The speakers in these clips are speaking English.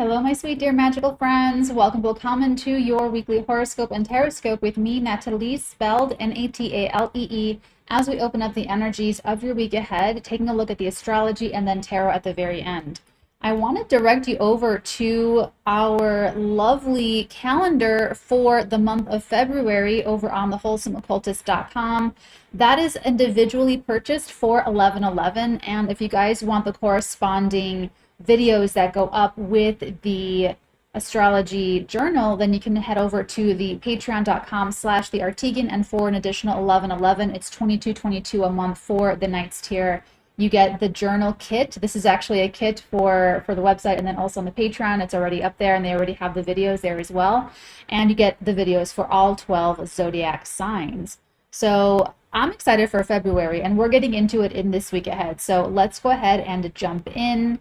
Hello, my sweet dear magical friends. Welcome, Willkommen to your weekly horoscope and taroscope with me, Natalie, spelled Natalee, as we open up the energies of your week ahead, taking a look at the astrology and then tarot at the very end. I want to direct you over to our lovely calendar for the month of February over on thewholesomeoccultist.com. That is individually purchased for $11.11, and if you guys want the corresponding videos that go up with the astrology journal, then you can head over to the patreon.com/theartigan, and for an additional $11.11, it's $22.22 a month for the Knights tier. You get the journal kit. This is actually a kit for the website, and then also on the Patreon, it's already up there, and they already have the videos there as well. And you get the videos for all 12 zodiac signs. So I'm excited for February, and we're getting into it in this week ahead. So let's go ahead and jump in.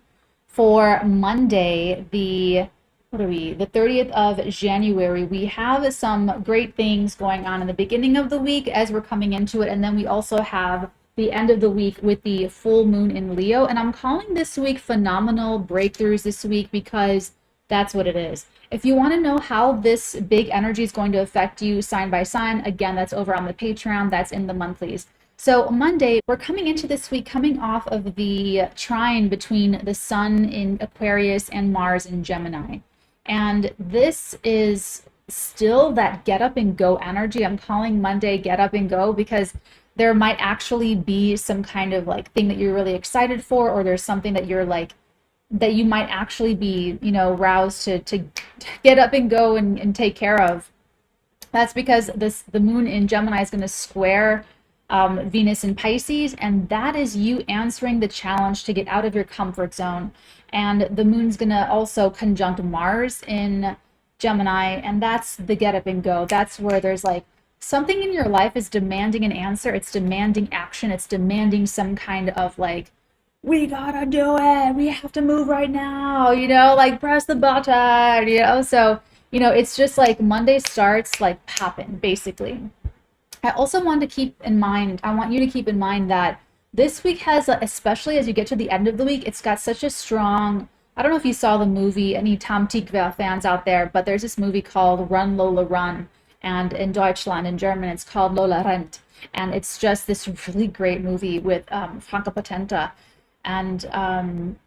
For Monday, the 30th of January, we have some great things going on in the beginning of the week as we're coming into it, and then we also have the end of the week with the full moon in Leo. And I'm calling this week phenomenal breakthroughs this week because that's what it is. If you want to know how this big energy is going to affect you sign by sign, again, that's over on the Patreon, that's in the monthlies. So Monday, we're coming into this week coming off of the trine between the Sun in Aquarius and Mars in Gemini. And this is still that get up and go energy. I'm calling Monday get up and go because there might actually be some kind of like thing that you're really excited for, or there's something that you're like, that you might actually be, roused to get up and go and take care of. That's because the moon in Gemini is going to square Venus in Pisces, and that is you answering the challenge to get out of your comfort zone. And the moon's gonna also conjunct Mars in Gemini, and that's the get up and go. That's where there's like something in your life is demanding an answer, it's demanding action, it's demanding some kind of like, we gotta do it, we have to move right now, like press the button, so it's just like Monday starts like popping basically. I also want you to keep in mind that this week has, especially as you get to the end of the week, it's got such a strong, I don't know if you saw the movie, any Tom Tykwer fans out there, but there's this movie called Run, Lola, Run. And in Deutschland, in German, it's called Lola rennt. And it's just this really great movie with Franka Potenta. And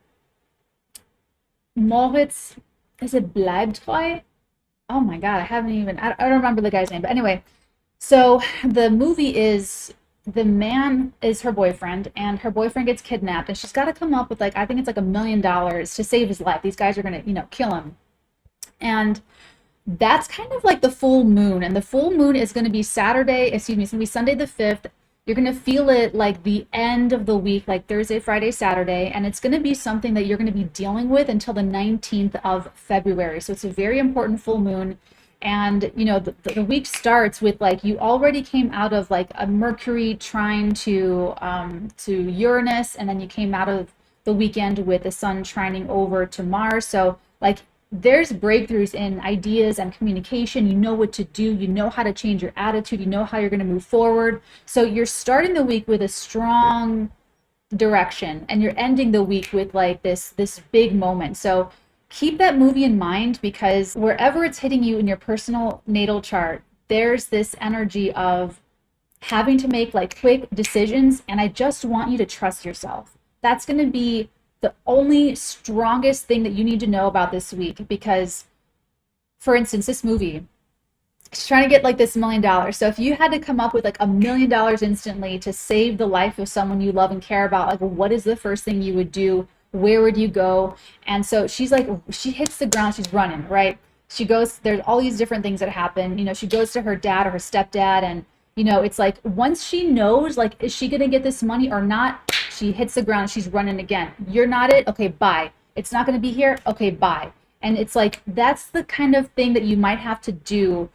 Moritz, is it Bleibtreu? Oh my God, I don't remember the guy's name. But anyway, so the movie is, the man is her boyfriend, and her boyfriend gets kidnapped, and she's got to come up with like, I think it's like $1 million to save his life. These guys are going to, kill him. And that's kind of like the full moon, and the full moon is going to be it's going to be Sunday the 5th. You're going to feel it like the end of the week, like Thursday, Friday, Saturday, and it's going to be something that you're going to be dealing with until the 19th of February. So it's a very important full moon. And the week starts with like, you already came out of like a Mercury trine to Uranus, and then you came out of the weekend with the Sun trining over to Mars. So like there's breakthroughs in ideas and communication. You know what to do, you know how to change your attitude, you know how you're going to move forward. So you're starting the week with a strong direction, and you're ending the week with like this big moment. So keep that movie in mind, because wherever it's hitting you in your personal natal chart, there's this energy of having to make like quick decisions, and I just want you to trust yourself. That's going to be the only strongest thing that you need to know about this week, because for instance, this movie, she's trying to get like this $1 million. So if you had to come up with like $1 million instantly to save the life of someone you love and care about, like what is the first thing you would do? Where would you go? And so she's like, she hits the ground, she's running, right? She goes, there's all these different things that happen. She goes to her dad or her stepdad, and it's like once she knows, like, is she gonna get this money or not? She hits the ground, she's running again. You're not it? Okay, bye. It's not gonna be here? Okay, bye. And it's like, that's the kind of thing that you might have to do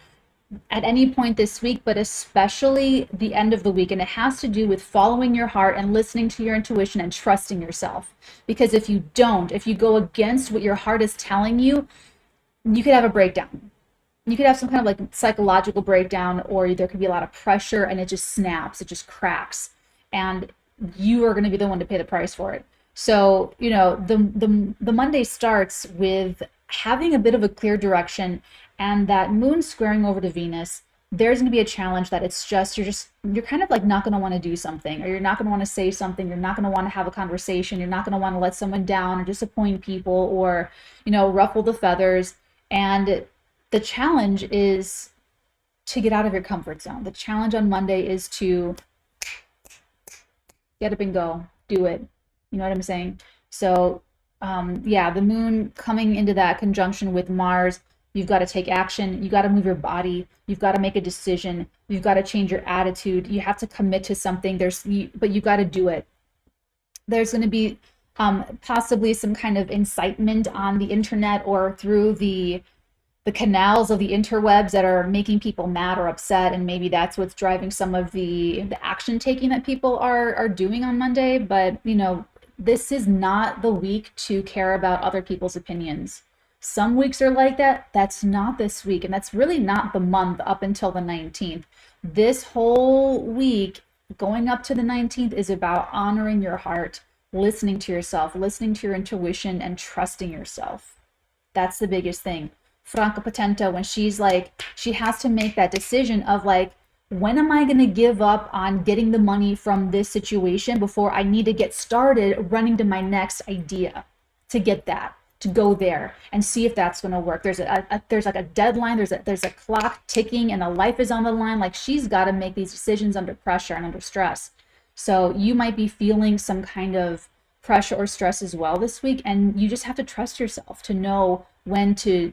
at any point this week, but especially the end of the week. And it has to do with following your heart and listening to your intuition and trusting yourself. Because if you don't, if you go against what your heart is telling you, you could have a breakdown. You could have some kind of like psychological breakdown, or there could be a lot of pressure and it just snaps, it just cracks, and you are going to be the one to pay the price for it. So, the Monday starts with having a bit of a clear direction, and that moon squaring over to Venus, there's going to be a challenge that it's just you're kind of like not going to want to do something, or you're not going to want to say something, you're not going to want to have a conversation, you're not going to want to let someone down or disappoint people, or ruffle the feathers. And the challenge is to get out of your comfort zone. The challenge on Monday is to get up and go, do it. You know what I'm saying? So yeah, the moon coming into that conjunction with Mars, you've got to take action. You got to move your body. You've got to make a decision. You've got to change your attitude. You have to commit to something. But you got to do it. There's going to be possibly some kind of incitement on the internet or through the canals of the interwebs that are making people mad or upset, and maybe that's what's driving some of the action taking that people are doing on Monday. But this is not the week to care about other people's opinions. Some weeks are like that. That's not this week, and that's really not the month up until the 19th. This whole week going up to the 19th is about honoring your heart, listening to yourself, listening to your intuition, and trusting yourself. That's the biggest thing. Franca Potente, when she's like, she has to make that decision of like, when am I going to give up on getting the money from this situation before I need to get started running to my next idea to get that, to go there and see if that's going to work. There's like a deadline, there's a clock ticking, and a life is on the line. Like, she's got to make these decisions under pressure and under stress. So you might be feeling some kind of pressure or stress as well this week, and you just have to trust yourself to know when to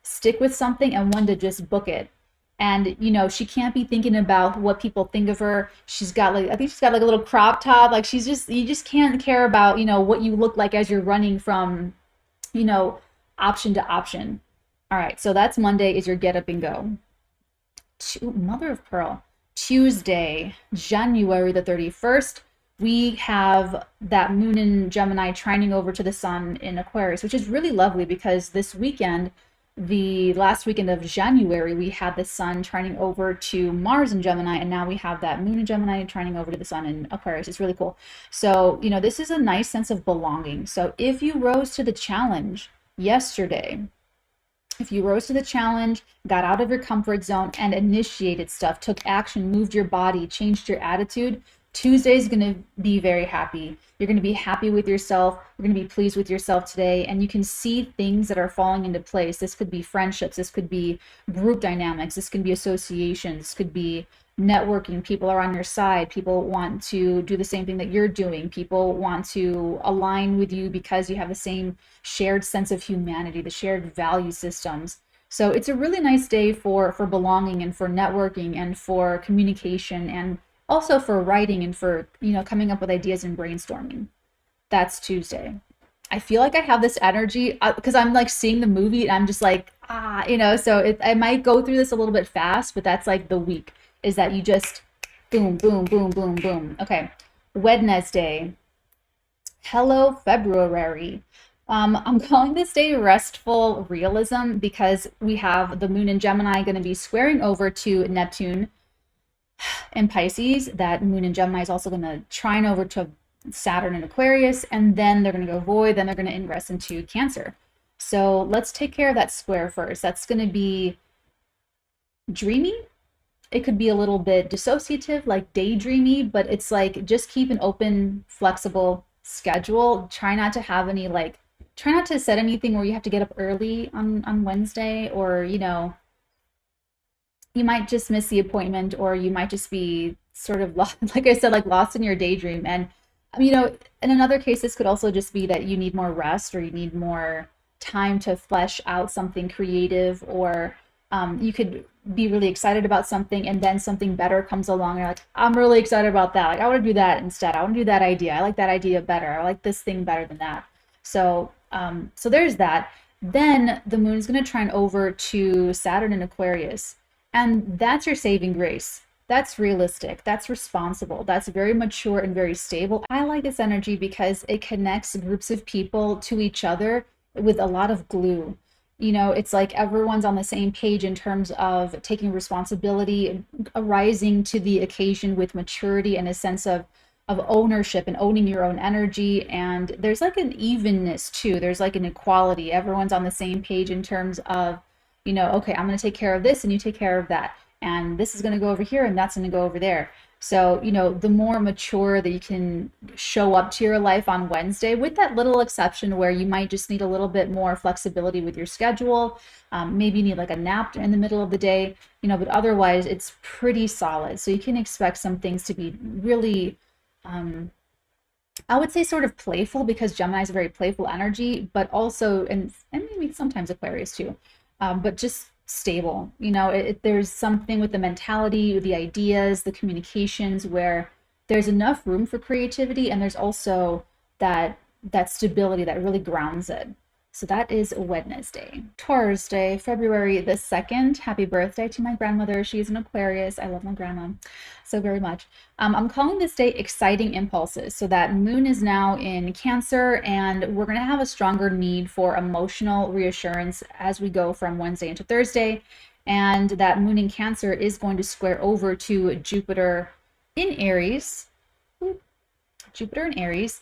stick with something and when to just book it. And she can't be thinking about what people think of her. She's got I think she's got like a little crop top. Like, you just can't care about what you look like as you're running from option to option. All right, so that's Monday, is your get up and go. Mother of pearl. Tuesday, January the 31st, we have that moon in Gemini trining over to the sun in Aquarius, which is really lovely because this weekend, the last weekend of January, we had the sun trining over to Mars in Gemini, and now we have that moon in Gemini trining over to the sun in Aquarius. It's really cool. So, this is a nice sense of belonging. So if you rose to the challenge yesterday, got out of your comfort zone and initiated stuff, took action, moved your body, changed your attitude, Tuesday is going to be very happy. You're going to be happy with yourself. You're going to be pleased with yourself today. And you can see things that are falling into place. This could be friendships. This could be group dynamics. This could be associations. This could be networking. People are on your side. People want to do the same thing that you're doing. People want to align with you because you have the same shared sense of humanity, the shared value systems. So it's a really nice day for belonging and for networking and for communication, and also for writing and for coming up with ideas and brainstorming. That's Tuesday. I feel like I have this energy because I'm like seeing the movie and I'm just like so I might go through this a little bit fast, but that's like the week, is that you just boom boom boom boom boom. Okay, Wednesday. Hello February. I'm calling this day Restful Realism because we have the moon in Gemini going to be squaring over to Neptune in Pisces. That moon in Gemini is also going to trine over to Saturn in Aquarius, and then they're going to go void, then they're going to ingress into Cancer. So let's take care of that square first. That's going to be dreamy. It could be a little bit dissociative, like daydreamy, but it's like, just keep an open, flexible schedule. Try not to set anything where you have to get up early on Wednesday, or you might just miss the appointment, or you might just be sort of lost, like I said, like lost in your daydream. And in another case, this could also just be that you need more rest, or you need more time to flesh out something creative, or you could be really excited about something and then something better comes along and you're like, I'm really excited about that. Like, I want to do that instead. I want to do that idea. I like that idea better. I like this thing better than that. So there's that. Then the moon is going to trine over to Saturn in Aquarius. And that's your saving grace. That's realistic. That's responsible. That's very mature and very stable. I like this energy because it connects groups of people to each other with a lot of glue. It's like everyone's on the same page in terms of taking responsibility, arising to the occasion with maturity and a sense of ownership and owning your own energy. And there's like an evenness too. There's like an equality. Everyone's on the same page in terms of, okay, I'm going to take care of this and you take care of that. And this is going to go over here and that's going to go over there. So, the more mature that you can show up to your life on Wednesday, with that little exception where you might just need a little bit more flexibility with your schedule. Maybe you need like a nap in the middle of the day, but otherwise it's pretty solid. So you can expect some things to be really, I would say sort of playful, because Gemini is a very playful energy, but also, and maybe sometimes Aquarius too, but just stable. There's something with the mentality, the ideas, the communications, where there's enough room for creativity, and there's also that stability that really grounds it. So that is Wednesday. Taurus Day, February the 2nd. Happy birthday to my grandmother. She's an Aquarius. I love my grandma so very much. I'm calling this day exciting impulses. So that moon is now in Cancer, and we're going to have a stronger need for emotional reassurance as we go from Wednesday into Thursday. And that moon in Cancer is going to square over to Jupiter in Aries. Jupiter in Aries.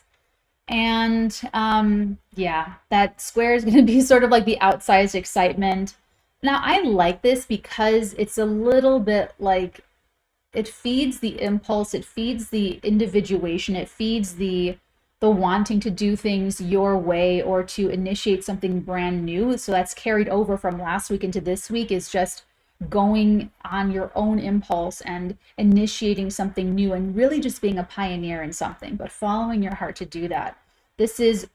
And yeah, that square is going to be sort of like the outsized excitement. Now, I like this because it's a little bit like, it feeds the impulse, it feeds the individuation, it feeds the wanting to do things your way or to initiate something brand new. So that's carried over from last week into this week, is just going on your own impulse and initiating something new and really just being a pioneer in something, but following your heart to do that. This is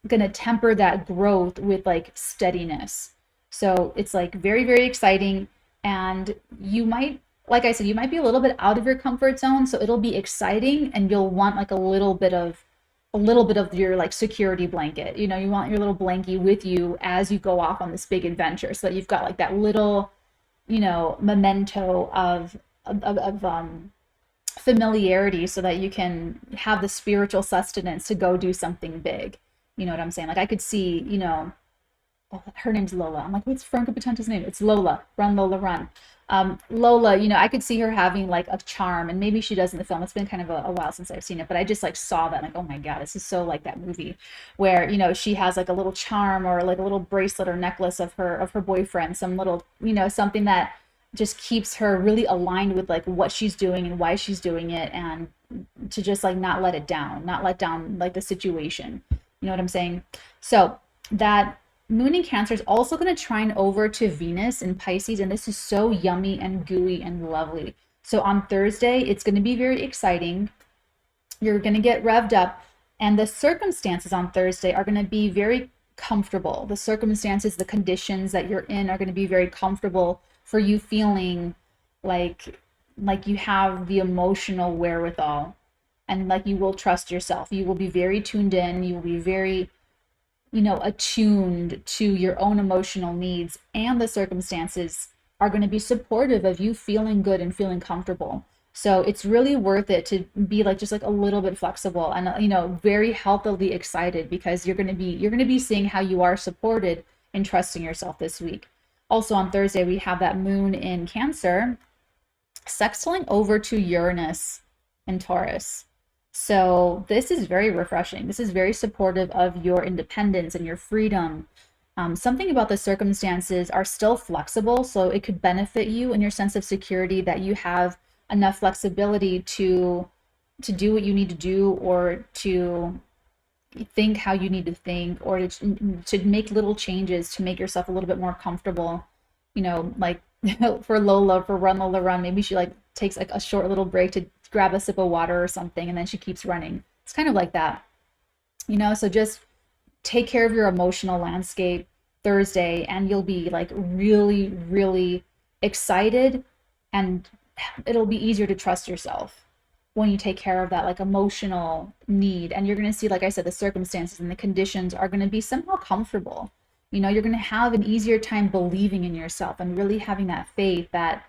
going to temper that growth with like steadiness. So it's like very, very exciting. And you might, like I said, you might be a little bit out of your comfort zone. So it'll be exciting, and you'll want like a little bit of your like security blanket. You want your little blankie with you as you go off on this big adventure, so that you've got like that little, memento of familiarity, so that you can have the spiritual sustenance to go do something big. You know what I'm saying? Like I could see, her name's Lola. I'm like, what's Franco Potenta's name? It's Lola. Run, Lola, run. Lola, I could see her having like a charm, and maybe she does in the film. It's been kind of a while since I've seen it, but I just like saw that, like, oh my God, this is so like that movie where, she has like a little charm or like a little bracelet or necklace of her boyfriend, some little, something that just keeps her really aligned with like what she's doing and why she's doing it, and to just like not let down like the situation. You know what I'm saying? So that moon in Cancer is also going to trine over to Venus in Pisces, and this is so yummy and gooey and lovely. So on Thursday, it's going to be very exciting. You're going to get revved up, and the circumstances on Thursday are going to be very comfortable. The circumstances, the conditions that you're in are going to be very comfortable for you, feeling like you have the emotional wherewithal, and like you will trust yourself. You will be very tuned in. You will be very attuned to your own emotional needs, and the circumstances are going to be supportive of you feeling good and feeling comfortable. So it's really worth it to be like just like a little bit flexible and very healthily excited, because you're going to be seeing how you are supported and trusting yourself this week. Also on Thursday, we have that moon in Cancer sextiling over to Uranus in Taurus. So this is very refreshing. This is very supportive of your independence and your freedom. Something about the circumstances are still flexible, so it could benefit you in your sense of security, that you have enough flexibility to do what you need to do, or to think how you need to think, or to make little changes to make yourself a little bit more comfortable. Like for Lola, for Run Lola Run, maybe she like takes like a short little break to grab a sip of water or something, and then she keeps running. It's kind of like that, so just take care of your emotional landscape Thursday, and you'll be like really, really excited, and it'll be easier to trust yourself when you take care of that like emotional need. And you're going to see, like I said, the circumstances and the conditions are going to be somehow comfortable. You're going to have an easier time believing in yourself and really having that faith that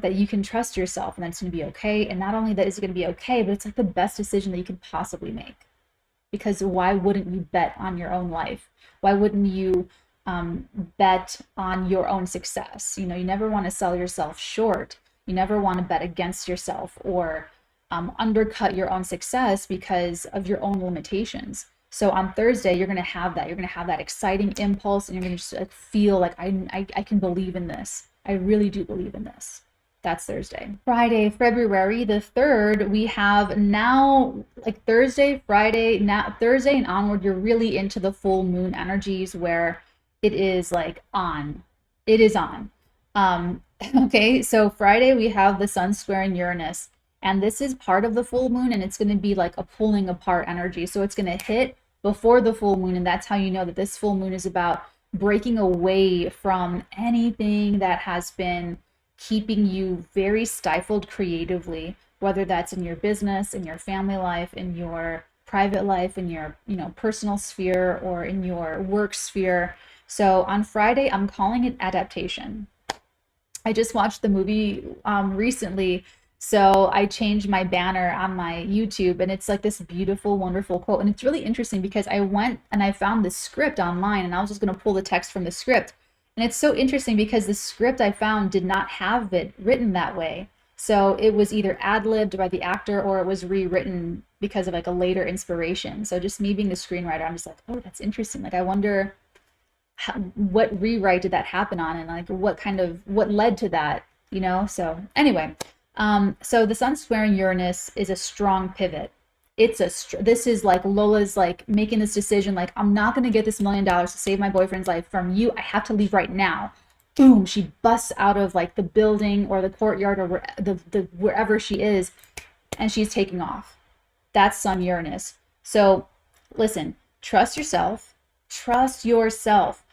that you can trust yourself, and that it's going to be okay. And not only that is it going to be okay, but it's like the best decision that you could possibly make. Because why wouldn't you bet on your own life? Why wouldn't you bet on your own success? You never want to sell yourself short. You never want to bet against yourself, or undercut your own success because of your own limitations. So on Thursday, you're going to have that. You're going to have that exciting impulse, and you're going to just feel like I can believe in this. I really do believe in this. That's Thursday. Friday, February the 3rd, we have now, like Thursday, Friday, now Thursday and onward, you're really into the full moon energies where it is like on. It is on. Okay, so Friday we have the sun squaring Uranus, and this is part of the full moon, and it's going to be like a pulling apart energy. So it's going to hit before the full moon, and that's how you know that this full moon is about breaking away from anything that has been keeping you very stifled creatively, whether that's in your business, in your family life, in your private life, in your, personal sphere, or in your work sphere. So on Friday, I'm calling it adaptation. I just watched the movie recently, so I changed my banner on my YouTube, and it's like this beautiful, wonderful quote. And it's really interesting because I went and I found this script online, and I was just going to pull the text from the script. And it's so interesting because the script I found did not have it written that way. So it was either ad-libbed by the actor, or it was rewritten because of like a later inspiration. So just me being the screenwriter, I'm just like, oh, that's interesting. Like, I wonder what rewrite did that happen on, and like what led to that, so anyway, so the sun squaring Uranus is a strong pivot. This is like Lola's like making this decision, like, I'm not going to get this $1 million to save my boyfriend's life from you. I have to leave right now. Boom, she busts out of like the building or the courtyard or wherever she is, and she's taking off. That's sun Uranus. So listen, trust yourself. Trust yourself.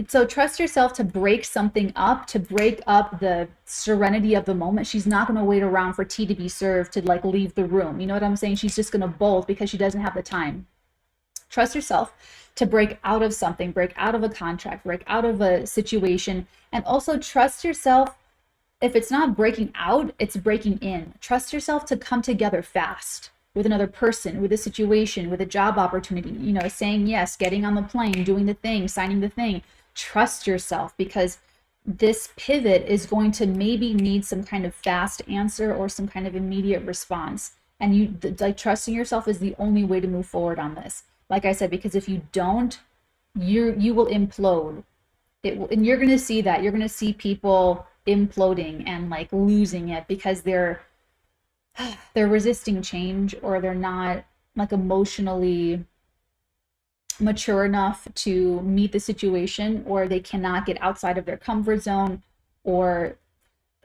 So trust yourself to break something up, to break up the serenity of the moment. She's not going to wait around for tea to be served to like leave the room. You know what I'm saying? She's just going to bolt because she doesn't have the time. Trust yourself to break out of something, break out of a contract, break out of a situation, and also trust yourself. If it's not breaking out, it's breaking in. Trust yourself to come together fast with another person, with a situation, with a job opportunity, saying yes, getting on the plane, doing the thing, signing the thing. Trust yourself, because this pivot is going to maybe need some kind of fast answer or some kind of immediate response. And trusting yourself is the only way to move forward on this. Like I said, because if you don't, you will implode. And you're going to see that. You're going to see people imploding and like losing it because they're resisting change, or they're not like emotionally mature enough to meet the situation, or they cannot get outside of their comfort zone. So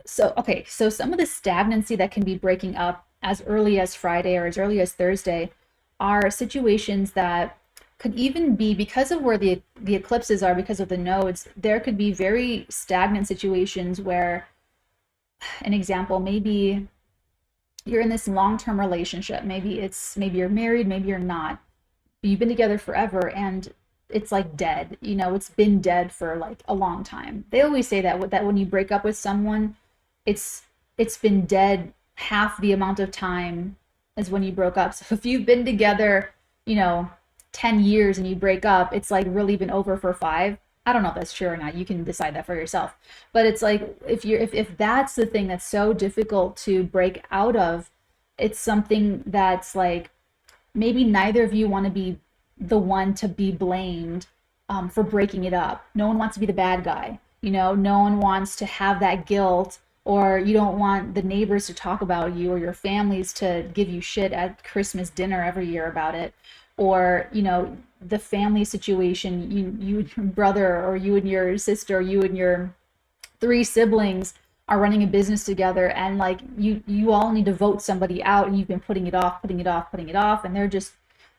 some of the stagnancy that can be breaking up as early as Friday or as early as Thursday are situations that could even be because of where the eclipses are, because of the nodes. There could be very stagnant situations where, an example, maybe you're in this long-term relationship. Maybe you're married, maybe you're not. You've been together forever, and it's like dead. It's been dead for like a long time. They always say that when you break up with someone, it's been dead half the amount of time as when you broke up. So if you've been together, 10 years and you break up, it's like really been over for 5. I don't know if that's true or not. You can decide that for yourself. But it's like if that's the thing that's so difficult to break out of, it's something that's like maybe neither of you want to be the one to be blamed for breaking it up. No one wants to be the bad guy. No one wants to have that guilt, or you don't want the neighbors to talk about you, or your families to give you shit at Christmas dinner every year about it, or the family situation, you and your brother, or you and your sister, or you and your 3 siblings are running a business together, and like you all need to vote somebody out, and you've been putting it off, and they're just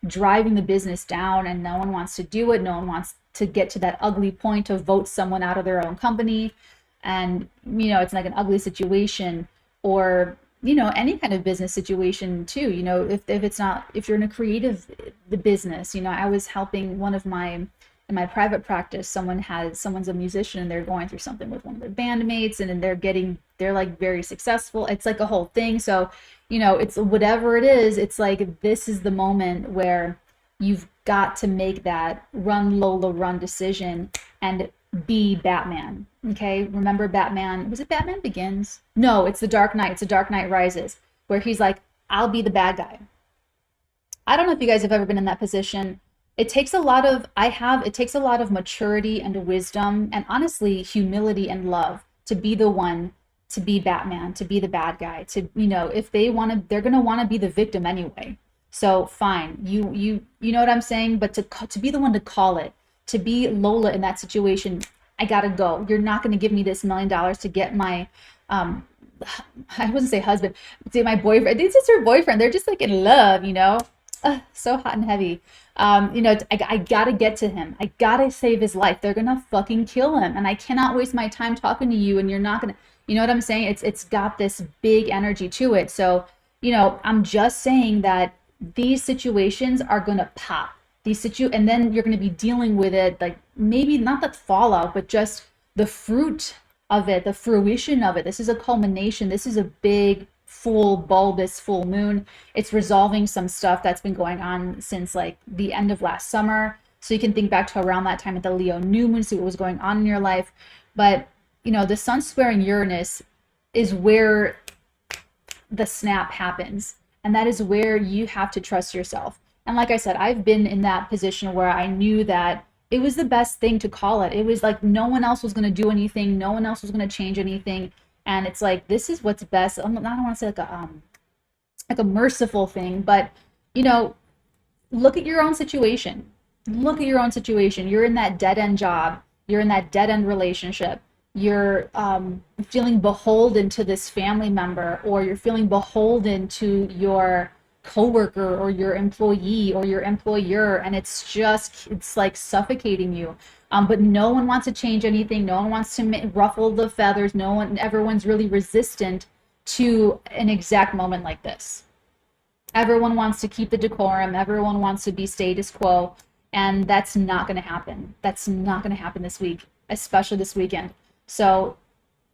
driving the business down, and no one wants to do it. No one wants to get to that ugly point to vote someone out of their own company. And it's like an ugly situation, or any kind of business situation too. If you're in a creative business, I was helping in my private practice, someone's a musician, and they're going through something with one of their bandmates, and then they're like very successful. It's like a whole thing. So, it's whatever it is, it's like, this is the moment where you've got to make that run Lola run decision and be Batman. Okay, remember Batman? Was it Batman Begins? No, it's The Dark Knight. It's The Dark Knight Rises, where he's like, I'll be the bad guy. I don't know if you guys have ever been in that position. It takes a lot of, it takes a lot of maturity and wisdom and honestly humility and love to be the one to be Batman, to be the bad guy, to, if they want to, they're going to want to be the victim anyway. So fine, you know what I'm saying? But to be the one to call it, to be Lola in that situation, I gotta go. You're not going to give me this $1 million to get my, I wouldn't say husband, to my boyfriend. This is her boyfriend. They're just like in love, so hot and heavy. I gotta get to him. I gotta save his life. They're gonna fucking kill him, and I cannot waste my time talking to you. And you're not gonna, you know what I'm saying? It's got this big energy to it. So, I'm just saying that these situations are gonna pop. And then you're gonna be dealing with it, like maybe not the fallout, but just the fruit of it, the fruition of it. This is a culmination. This is a big full bulbous full moon. It's resolving some stuff that's been going on since like the end of last summer. So you can think back to around that time at the Leo new moon, see what was going on in your life. But the sun squaring Uranus is where the snap happens, and that is where you have to trust yourself. And like I said, I've been in that position where I knew that it was the best thing to call it. It was like no one else was going to do anything, no one else was going to change anything. And it's like, this is what's best. I don't want to say like a merciful thing, but look at your own situation. Look at your own situation. You're in that dead end job. You're in that dead end relationship. You're feeling beholden to this family member, or you're feeling beholden to your coworker or your employee or your employer, and it's like suffocating you. But no one wants to change anything. No one wants to ruffle the feathers. Everyone's really resistant to an exact moment like this. Everyone wants to keep the decorum. Everyone wants to be status quo. And that's not going to happen. That's not going to happen this week, especially this weekend. So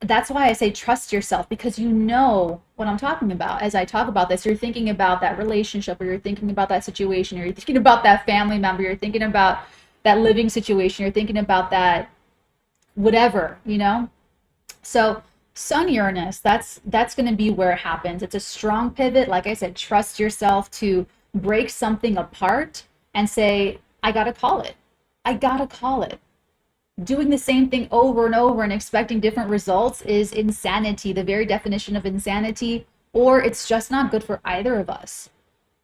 that's why I say trust yourself, because you know what I'm talking about. As I talk about this, you're thinking about that relationship, or you're thinking about that situation, or you're thinking about that family member, you're thinking about that living situation, you're thinking about that whatever, So Sun Uranus, that's going to be where it happens. It's a strong pivot. Like I said, trust yourself to break something apart and say, I got to call it. I got to call it. Doing the same thing over and over and expecting different results is insanity, the very definition of insanity, or it's just not good for either of us.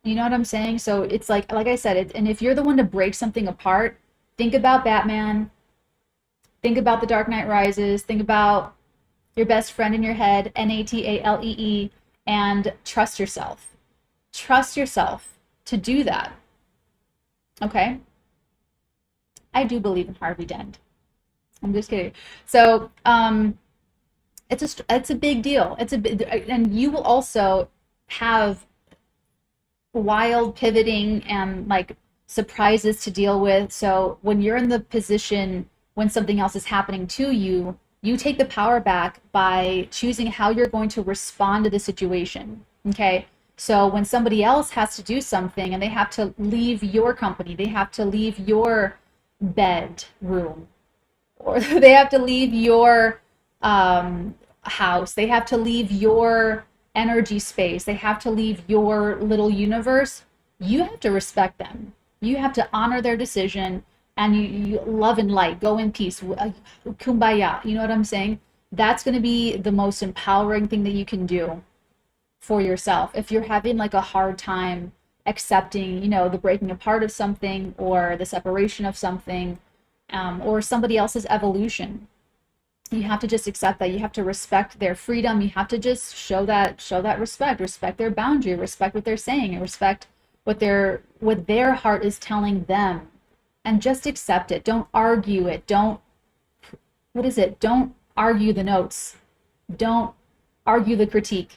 You know what I'm saying? So it's like I said, and if you're the one to break something apart, think about Batman, think about The Dark Knight Rises, think about your best friend in your head, Natalee, and trust yourself. Trust yourself to do that. Okay? I do believe in Harvey Dent. I'm just kidding. So, it's a big deal. And you will also have wild pivoting and like surprises to deal with. So when you're in the position when something else is happening to you, you take the power back by choosing how you're going to respond to the situation. Okay. So when somebody else has to do something and they have to leave your company, they have to leave your bedroom, or they have to leave your house, they have to leave your energy space, they have to leave your little universe, you have to respect them. You have to honor their decision, and you love and light, go in peace, kumbaya, you know what I'm saying? That's going to be the most empowering thing that you can do for yourself. If you're having like a hard time accepting, the breaking apart of something, or the separation of something, or somebody else's evolution, you have to just accept that. You have to respect their freedom. You have to just show that respect their boundary, respect what they're saying, and respect what their heart is telling them, and just accept it. Don't argue it. Don't argue the notes. Don't argue the critique.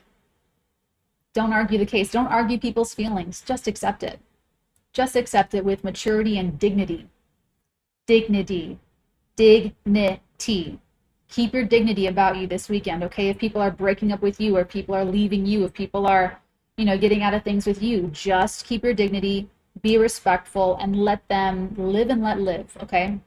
Don't argue the case. Don't argue people's feelings. Just accept it. Just accept it with maturity and dignity. Dignity. Keep your dignity about you this weekend, okay? If people are breaking up with you, or people are leaving you, if people are, getting out of things with you, just keep your dignity, be respectful, and let them live and let live, okay?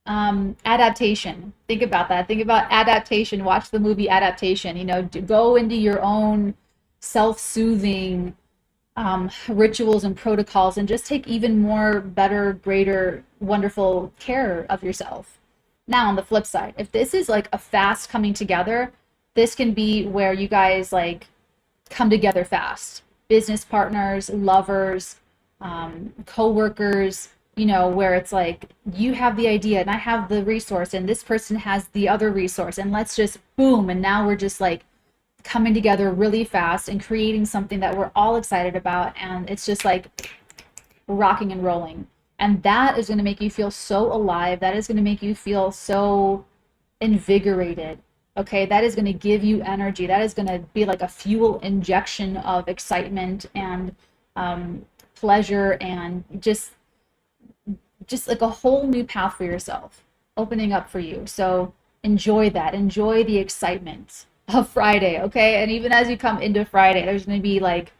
Adaptation. Think about that. Think about adaptation. Watch the movie Adaptation. Go into your own self-soothing rituals and protocols, and just take even more better, greater, wonderful care of yourself. Now, on the flip side, if this is like a fast coming together, this can be where you guys like come together fast. Business partners, lovers, co-workers, you know, where it's like you have the idea and I have the resource and this person has the other resource, and let's just boom, and now we're just like coming together really fast and creating something that we're all excited about, and it's just like rocking and rolling. And that is going to make you feel so alive. That is going to make you feel so invigorated. Okay, that is going to give you energy. That is going to be like a fuel injection of excitement and pleasure, and just like a whole new path for yourself opening up for you. So enjoy that. Enjoy the excitement of Friday, okay? And even as you come into Friday, there's going to be like,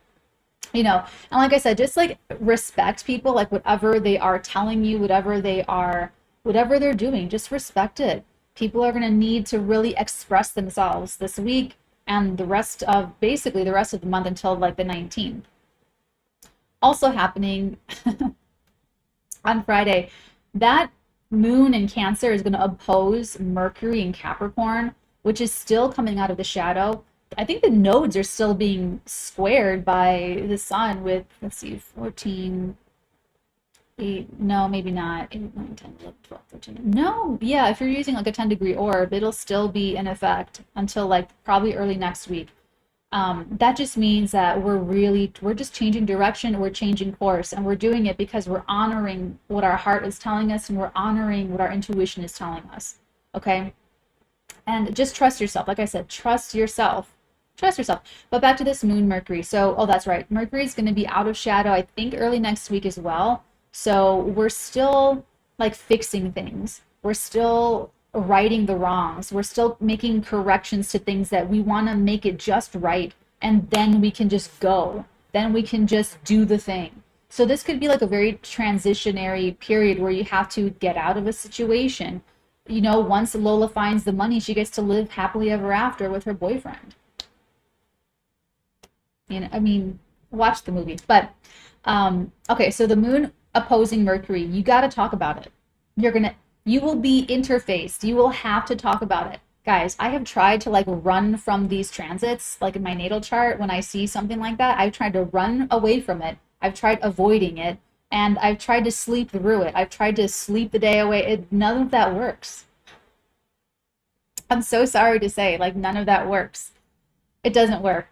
you know, and like I said, just like respect people, like whatever they are telling you, whatever they're doing, just respect it. People are going to need to really express themselves this week and basically the rest of the month until like the 19th. Also happening on Friday, that moon in Cancer is going to oppose Mercury in Capricorn, which is still coming out of the shadow. I think the nodes are still being squared by the sun with, let's see, 14, 8, no, maybe not, 8, 9, 10, 11, 12, 13. No, yeah, if you're using like a 10-degree orb, it'll still be in effect until like probably early next week. That just means that we're just changing direction, we're changing course, and we're doing it because we're honoring what our heart is telling us, and we're honoring what our intuition is telling us, okay? And just trust yourself. Like I said, trust yourself. Trust yourself. But back to this moon Mercury. So, oh, that's right. Mercury is going to be out of shadow, I think, early next week as well. So we're still like fixing things. We're still righting the wrongs. We're still making corrections to things that we want to make it just right. And then we can just go. Then we can just do the thing. So this could be like a very transitionary period where you have to get out of a situation. You know, once Lola finds the money, she gets to live happily ever after with her boyfriend. You know, I mean, watch the movie. But, okay, so the moon opposing Mercury, you got to talk about it. You will be interfaced. You will have to talk about it. Guys, I have tried to like run from these transits, like in my natal chart, when I see something like that, I've tried to run away from it. I've tried avoiding it, and I've tried to sleep through it. I've tried to sleep the day away. None of that works. I'm so sorry to say, like, none of that works. It doesn't work.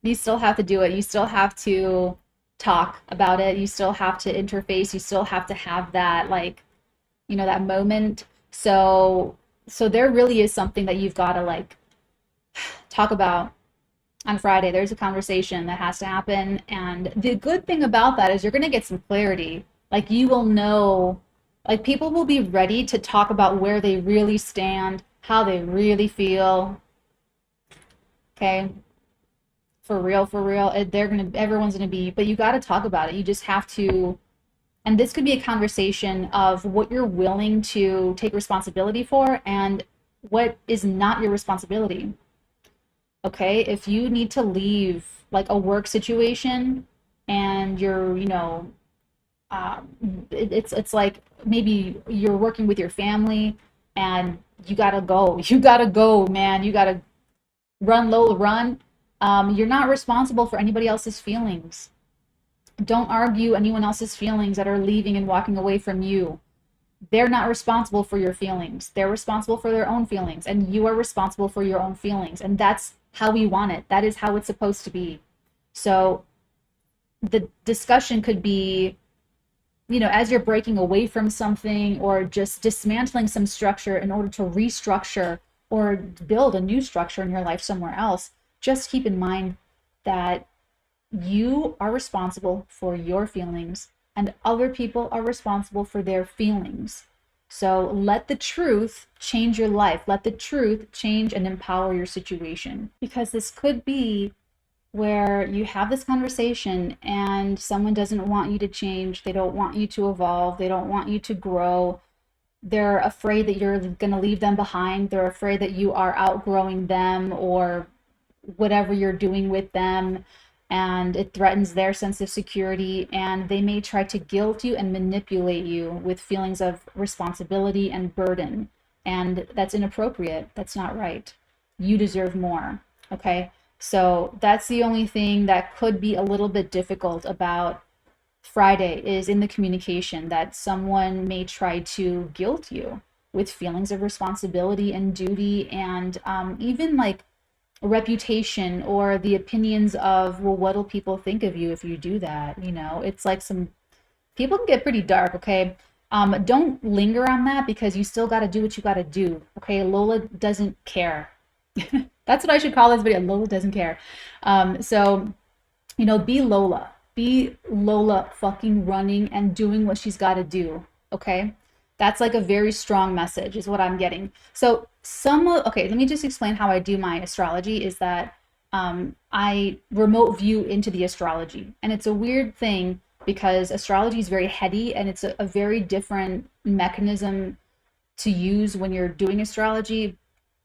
You still have to do it. You still have to talk about it. You still have to interface. You still have to have that, like, you know, that moment. So there really is something that you've got to like talk about on Friday. There's a conversation that has to happen. And the good thing about that is you're going to get some clarity. Like, you will know, like, people will be ready to talk about where they really stand, how they really feel. Okay. For real, for real. Everyone's going to be, but you got to talk about it. You just have to. And this could be a conversation of what you're willing to take responsibility for and what is not your responsibility. Okay, if you need to leave like a work situation and you're, you know, it's like maybe you're working with your family and you gotta go. You gotta go, man. You gotta run, Lola, run. You're not responsible for anybody else's feelings. Don't argue anyone else's feelings that are leaving and walking away from you. They're not responsible for your feelings. They're responsible for their own feelings, and you are responsible for your own feelings. And that's how we want it. That is how it's supposed to be. So the discussion could be, you know, as you're breaking away from something or just dismantling some structure in order to restructure or build a new structure in your life somewhere else, just keep in mind that you are responsible for your feelings and other people are responsible for their feelings. So let the truth change your life. Let the truth change and empower your situation. Because this could be where you have this conversation and someone doesn't want you to change. They don't want you to evolve. They don't want you to grow. They're afraid that you're going to leave them behind. They're afraid that you are outgrowing them or whatever you're doing with them, and it threatens their sense of security, and they may try to guilt you and manipulate you with feelings of responsibility and burden, and that's inappropriate. That's not right. You deserve more. Okay, so that's the only thing that could be a little bit difficult about Friday, is in the communication, that someone may try to guilt you with feelings of responsibility and duty, and even like reputation or the opinions of, well, what'll people think of you if you do that? You know, it's like some people can get pretty dark. Okay, don't linger on that, because you still got to do what you got to do. Okay, Lola doesn't care. That's what I should call this video. Lola doesn't care. So, you know, be Lola. Be Lola fucking running and doing what she's got to do. Okay, that's like a very strong message is what I'm getting. So okay, let me just explain how I do my astrology. Is that I remote view into the astrology, and it's a weird thing because astrology is very heady, and it's a very different mechanism to use when you're doing astrology,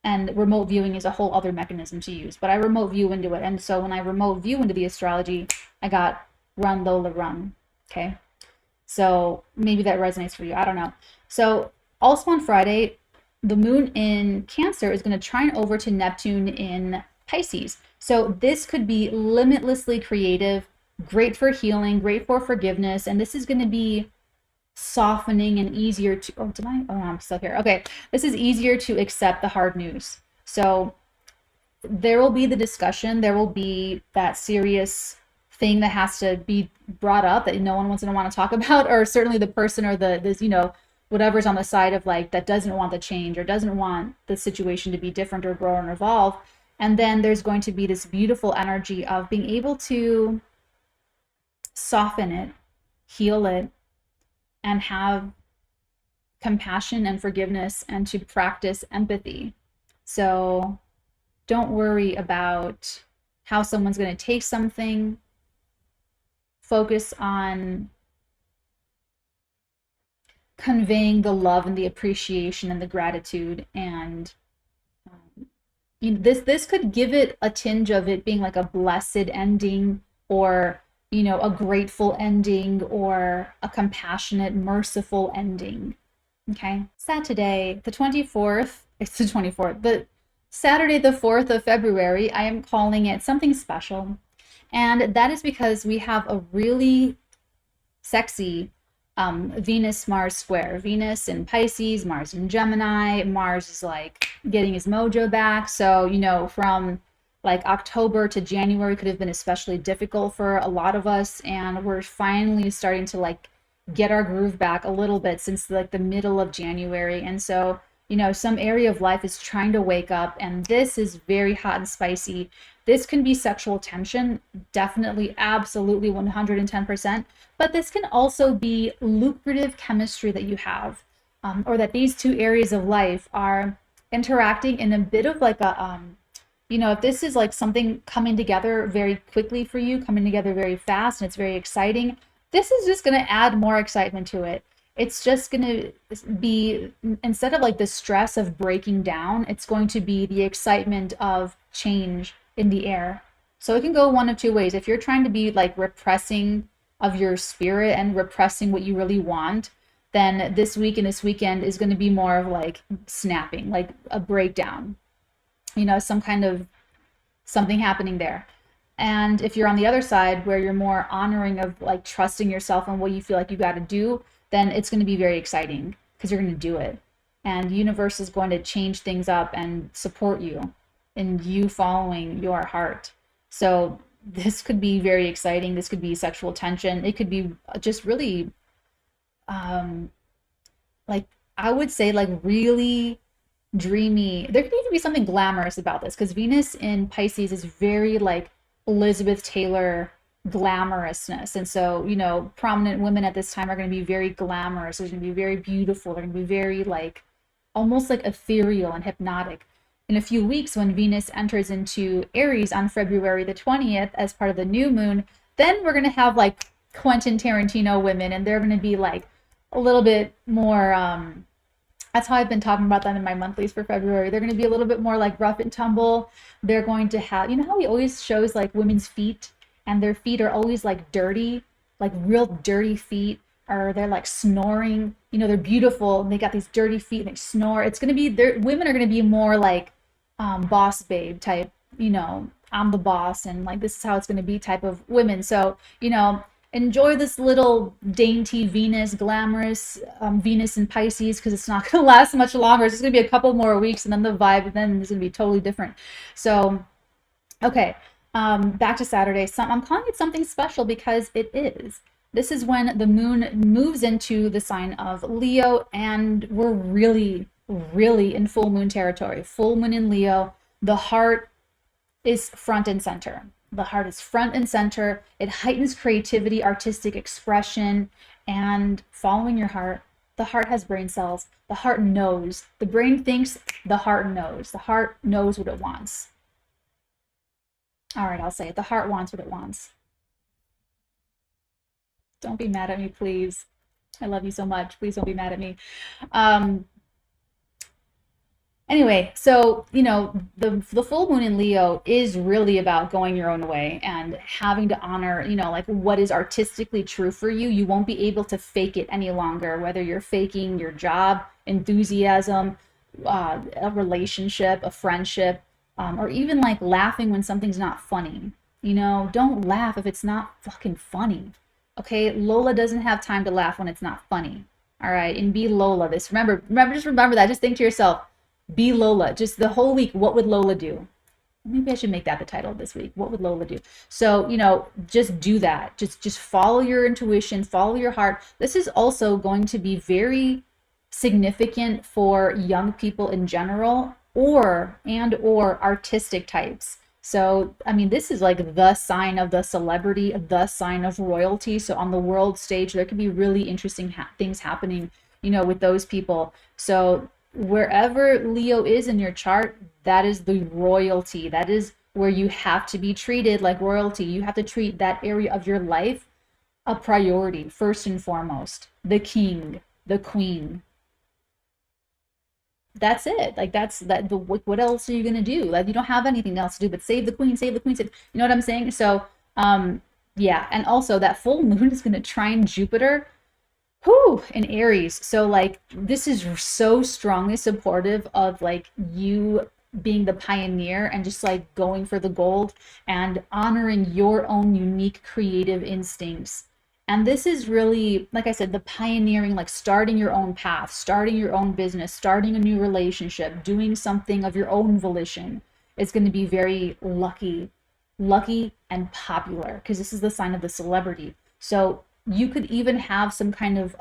and remote viewing is a whole other mechanism to use, but I remote view into it. And so when I remote view into the astrology, I got run Lola run. Okay, so maybe that resonates for you, I don't know. So also on Friday, the moon in Cancer is going to trine over to Neptune in Pisces. So this could be limitlessly creative, great for healing, great for forgiveness, and this is going to be softening and easier to, oh no, I'm still here. Okay, this is easier to accept the hard news. So there will be the discussion, there will be that serious thing that has to be brought up that no one wants to want to talk about, or certainly the person or this, you know, whatever's on the side of like that doesn't want the change or doesn't want the situation to be different or grow and evolve. And then there's going to be this beautiful energy of being able to soften it, heal it, and have compassion and forgiveness, and to practice empathy. So don't worry about how someone's going to take something. Focus on conveying the love and the appreciation and the gratitude. And you know, this could give it a tinge of it being like a blessed ending, or you know, a grateful ending, or a compassionate, merciful ending. Okay, Saturday the 24th, it's the 24th, but Saturday the 4th of February, I am calling it something special. And that is because we have a really sexy Venus-Mars square. Venus in Pisces, Mars in Gemini. Mars is like getting his mojo back. So, you know, from like October to January could have been especially difficult for a lot of us. And we're finally starting to like get our groove back a little bit since like the middle of January. And so, you know, some area of life is trying to wake up, and this is very hot and spicy. This can be sexual tension, definitely, absolutely, 110%, but this can also be lucrative chemistry that you have, or that these two areas of life are interacting in a bit of like a, you know, if this is like something coming together very quickly for you, coming together very fast, and it's very exciting, this is just going to add more excitement to it. It's just going to be, instead of like the stress of breaking down, it's going to be the excitement of change in the air. So it can go one of two ways. If you're trying to be like repressing of your spirit and repressing what you really want, then this week and this weekend is going to be more of like snapping, like a breakdown, you know, some kind of something happening there. And if you're on the other side where you're more honoring of like trusting yourself and what you feel like you got to do, then it's going to be very exciting because you're going to do it. And the universe is going to change things up and support you in you following your heart. So this could be very exciting. This could be sexual tension. It could be just really, like, I would say like really dreamy. There could even be something glamorous about this, because Venus in Pisces is very like Elizabeth Taylor glamorousness. And so, you know, prominent women at this time are going to be very glamorous. They're going to be very beautiful. They're going to be very like almost like ethereal and hypnotic. In a few weeks, when Venus enters into Aries on February the 20th as part of the new moon, then we're going to have like Quentin Tarantino women, and they're going to be like a little bit more That's how I've been talking about them in my monthlies for February. They're going to be a little bit more like rough and tumble. They're going to have, you know how he always shows like women's feet and their feet are always like dirty, like real dirty feet, or they're like snoring. You know, they're beautiful and they got these dirty feet and they snore. It's going to be, their women are going to be more like boss babe type, you know, I'm the boss and like this is how it's going to be type of women. So, you know, enjoy this little dainty Venus, glamorous Venus in Pisces, because it's not going to last much longer. It's just going to be a couple more weeks, and then the vibe then is going to be totally different. So, okay, back to Saturday. I'm calling it something special because it is. This is when the moon moves into the sign of Leo, and we're really, really in full moon territory. Full moon in Leo. The heart is front and center. The heart is front and center. It heightens creativity, artistic expression, and following your heart. The heart has brain cells. The heart knows. The brain thinks, the heart knows. The heart knows what it wants. All right, I'll say it. The heart wants what it wants. Don't be mad at me, please. I love you so much. Please don't be mad at me. Anyway, so you know the full moon in Leo is really about going your own way and having to honor, you know, like what is artistically true for you. You won't be able to fake it any longer, whether you're faking your job, enthusiasm, a relationship, a friendship, or even like laughing when something's not funny. You know, don't laugh if it's not fucking funny. Okay, Lola doesn't have time to laugh when it's not funny. All right, and be Lola. This just remember that. Just think to yourself, be Lola. Just the whole week, what would Lola do? Maybe I should make that the title of this week. What would Lola do? So, you know, just do that. Just follow your intuition, follow your heart. This is also going to be very significant for young people in general, or artistic types. So, I mean, this is like the sign of the celebrity, the sign of royalty. So on the world stage, there could be really interesting things happening, you know, with those people. So wherever Leo is in your chart, that is the royalty. That is where you have to be treated like royalty. You have to treat that area of your life a priority, first and foremost. The king, the queen. That's it. Like that's that. What else are you gonna do? Like you don't have anything else to do but save the queen, save the queen. Save, you know what I'm saying? So, yeah. And also that full moon is gonna trine Jupiter. Whew, in Aries. So like this is so strongly supportive of like you being the pioneer and just like going for the gold and honoring your own unique creative instincts. And this is really, like I said, the pioneering, like starting your own path, starting your own business, starting a new relationship, doing something of your own volition. It's going to be very lucky and popular, because this is the sign of the celebrity. So you could even have some kind of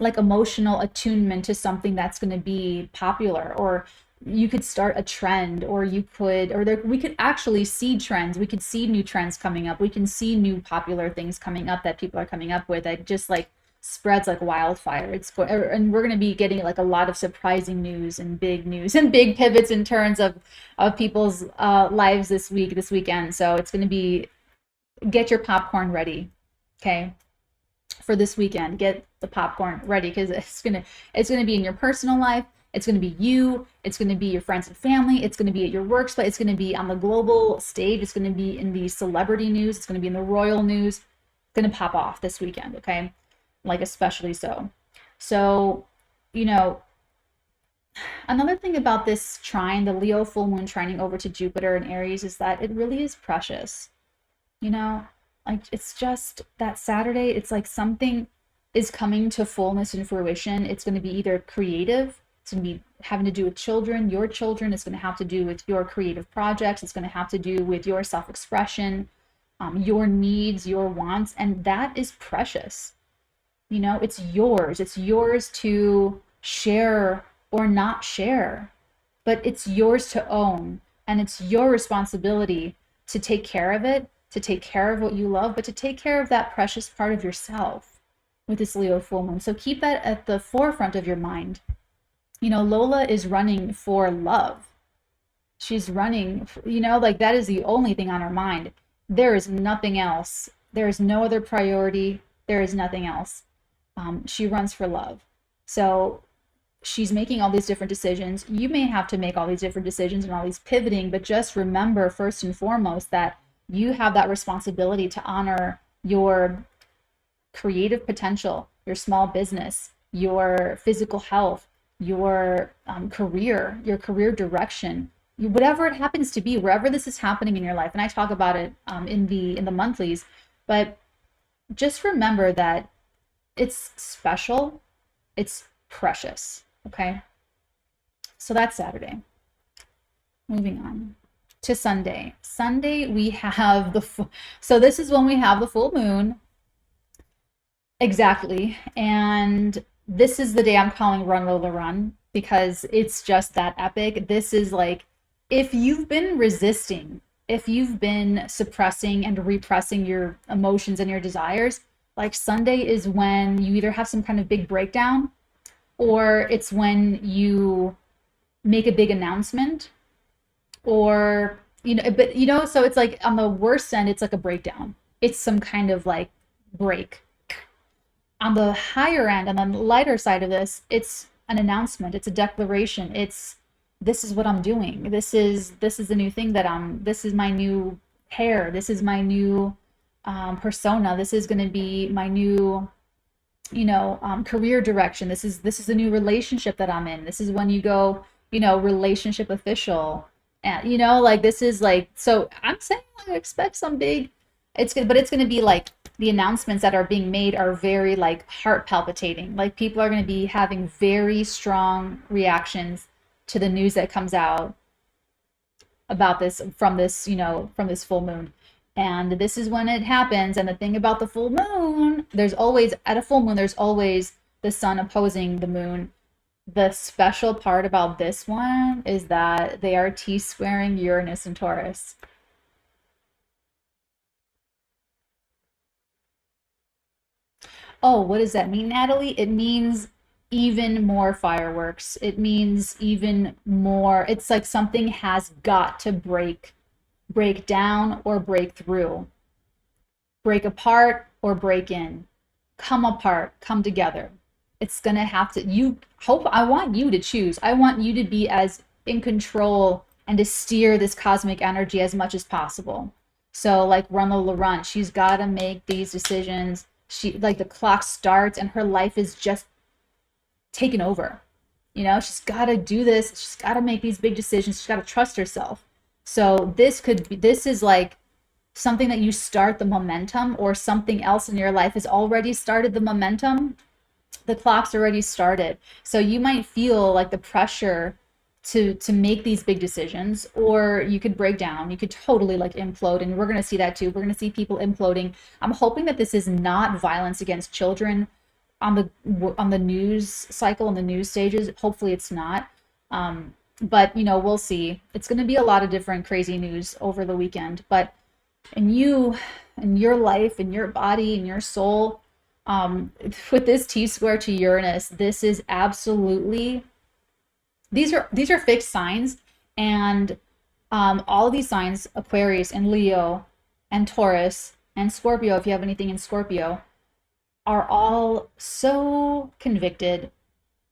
like emotional attunement to something that's going to be popular, or you could start a trend, or you could, or there, we could actually see trends. We could see new trends coming up. We can see new popular things coming up that people are coming up with that just like spreads like wildfire. And we're going to be getting like a lot of surprising news and big pivots and turns of people's lives this weekend. So it's going to be, get your popcorn ready, okay, for this weekend. Get the popcorn ready, because it's gonna be in your personal life. It's going to be you. It's going to be your friends and family. It's going to be at your workplace. It's going to be on the global stage. It's going to be in the celebrity news. It's going to be in the royal news. It's going to pop off this weekend, okay? Like especially so. So, you know, another thing about this trine, the Leo full moon trining over to Jupiter in Aries, is that it really is precious. You know, like it's just that Saturday, it's like something is coming to fullness and fruition. It's going to be either creative, it's going to be having to do with children, your children. It's going to have to do with your creative projects. It's going to have to do with your self-expression, your needs, your wants, and that is precious. You know, it's yours. It's yours to share or not share, but it's yours to own, and it's your responsibility to take care of it, to take care of what you love, but to take care of that precious part of yourself with this Leo full moon. So keep that at the forefront of your mind. You know, Lola is running for love. She's running, you know, like that is the only thing on her mind. There is nothing else. There is no other priority. There is nothing else. She runs for love. So she's making all these different decisions. You may have to make all these different decisions and all these pivoting, but just remember first and foremost that you have that responsibility to honor your creative potential, your small business, your physical health, your your career direction, whatever it happens to be, wherever this is happening in your life. And I talk about it in the monthlies, but just remember that it's special, it's precious. Okay, so that's Saturday. Moving on to Sunday. Sunday we have so this is when we have the full moon. Exactly. And this is the day I'm calling Run Lola Run because it's just that epic. This is like, if you've been resisting, if you've been suppressing and repressing your emotions and your desires, like Sunday is when you either have some kind of big breakdown, or it's when you make a big announcement, or so it's like on the worst end, it's like a breakdown. It's some kind of like break. On the higher end, on the lighter side of this, it's an announcement, it's a declaration, it's this is what I'm doing. This is the new thing this is my new hair, this is my new persona, this is going to be my new career direction, this is the new relationship that I'm in. This is when you go, relationship official, and like this is like, so I'm saying I expect some big, but it's going to be like the announcements that are being made are very like heart palpitating. Like people are going to be having very strong reactions to the news that comes out about this from this full moon. And this is when it happens. And the thing about the full moon, at a full moon, there's always the sun opposing the moon. The special part about this one is that they are T-squaring Uranus and Taurus. Oh, what does that mean, Natalie? It means even more fireworks. It means even more. It's like something has got to break down or break through, break apart or break in, come apart, come together. It's gonna have to, I want you to choose. I want you to be as in control and to steer this cosmic energy as much as possible. So like Run Lola Run, she's got to make these decisions. She, like, the clock starts and her life is just taken over. She's got to do this. She's got to make these big decisions. She's got to trust herself. So this is like something that you start the momentum, or something else in your life has already started the momentum. The clock's already started. So you might feel like the pressure to make these big decisions, or you could break down, you could totally like implode, and we're going to see that too. We're going to see people imploding. I'm hoping that this is not violence against children on the news cycle, on the news stages. Hopefully it's not, but we'll see. It's going to be a lot of different crazy news over the weekend, but in your life, in your body, in your soul, with this T-square to Uranus, this is absolutely, these are fixed signs. And all of these signs, Aquarius and Leo and Taurus and Scorpio, if you have anything in Scorpio, are all so convicted.